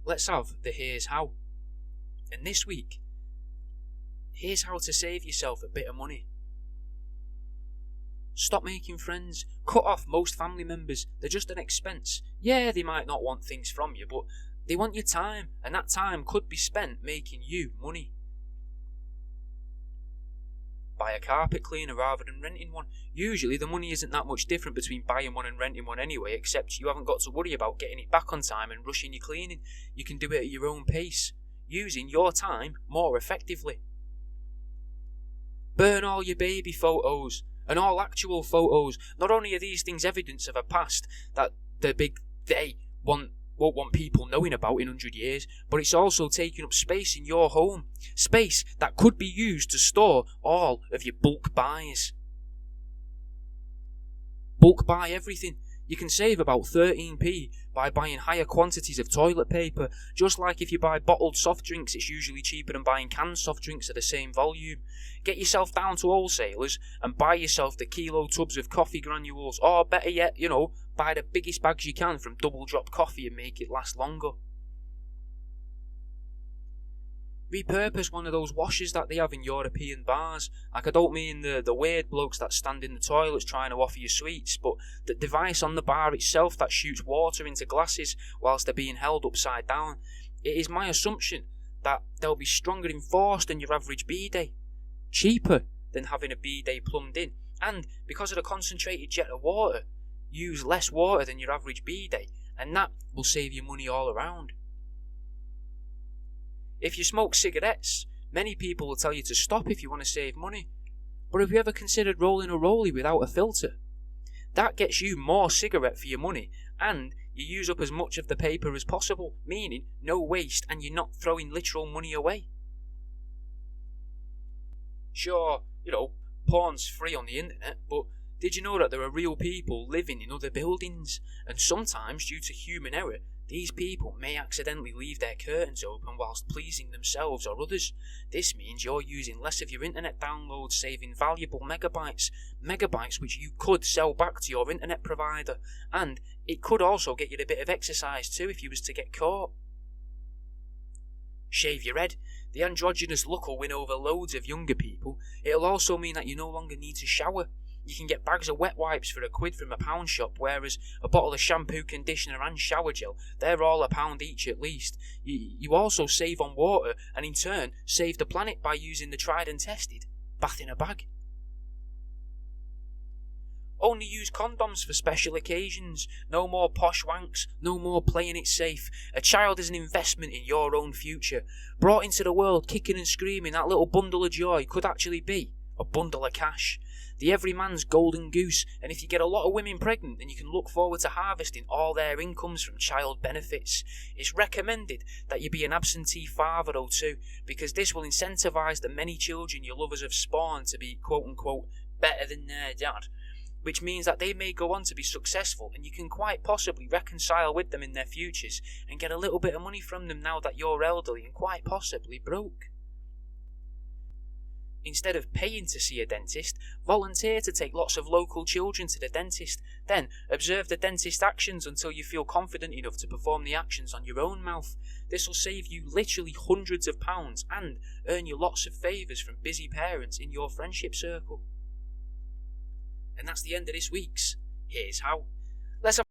let's have the here's how. And this week, here's how to save yourself a bit of money. Stop making friends. Cut off most family members. They're just an expense. Yeah, they might not want things from you, but they want your time, and that time could be spent making you money. Buy a carpet cleaner rather than renting one. Usually the money isn't that much different between buying one and renting one anyway, except you haven't got to worry about getting it back on time and rushing your cleaning. You can do it at your own pace, using your time more effectively. Burn all your baby photos and all actual photos. Not only are these things evidence of a past that the big day won't want people knowing about in 100 years, but it's also taking up space in your home. Space that could be used to store all of your bulk buys. Bulk buy everything. You can save about 13p by buying higher quantities of toilet paper. Just like if you buy bottled soft drinks, it's usually cheaper than buying canned soft drinks at the same volume. Get yourself down to wholesalers and buy yourself the kilo tubs of coffee granules, or better yet, buy the biggest bags you can from Double Drop Coffee and make it last longer. Repurpose one of those washers that they have in European bars. Like, I don't mean the weird blokes that stand in the toilets trying to offer you sweets, but the device on the bar itself that shoots water into glasses whilst they're being held upside down. It is my assumption that they'll be stronger in force than your average bidet, cheaper than having a bidet plumbed in, and because of the concentrated jet of water, use less water than your average bidet, and that will save you money all around. If you smoke cigarettes, many people will tell you to stop if you want to save money. But have you ever considered rolling a rollie without a filter? That gets you more cigarette for your money, and you use up as much of the paper as possible, meaning no waste, and you're not throwing literal money away. Sure, porn's free on the internet, but did you know that there are real people living in other buildings? And sometimes, due to human error, these people may accidentally leave their curtains open whilst pleasing themselves or others. This means you're using less of your internet downloads, saving valuable megabytes which you could sell back to your internet provider, and it could also get you a bit of exercise too if you was to get caught. Shave your head. The androgynous look will win over loads of younger people. It'll also mean that you no longer need to shower. You can get bags of wet wipes for £1 from a pound shop, whereas a bottle of shampoo, conditioner and shower gel, they're all £1 each at least. You also save on water, and in turn save the planet by using the tried and tested bath in a bag. Only use condoms for special occasions. No more posh wanks, no more playing it safe. A child is an investment in your own future. Brought into the world kicking and screaming, that little bundle of joy could actually be a bundle of cash. The everyman's golden goose, and if you get a lot of women pregnant, then you can look forward to harvesting all their incomes from child benefits. It's recommended that you be an absentee father though too, because this will incentivise the many children your lovers have spawned to be quote unquote better than their dad, which means that they may go on to be successful, and you can quite possibly reconcile with them in their futures and get a little bit of money from them now that you're elderly and quite possibly broke. Instead of paying to see a dentist, volunteer to take lots of local children to the dentist. Then observe the dentist's actions until you feel confident enough to perform the actions on your own mouth. This will save you literally hundreds of pounds and earn you lots of favours from busy parents in your friendship circle. And that's the end of this week's Here's How. Let's have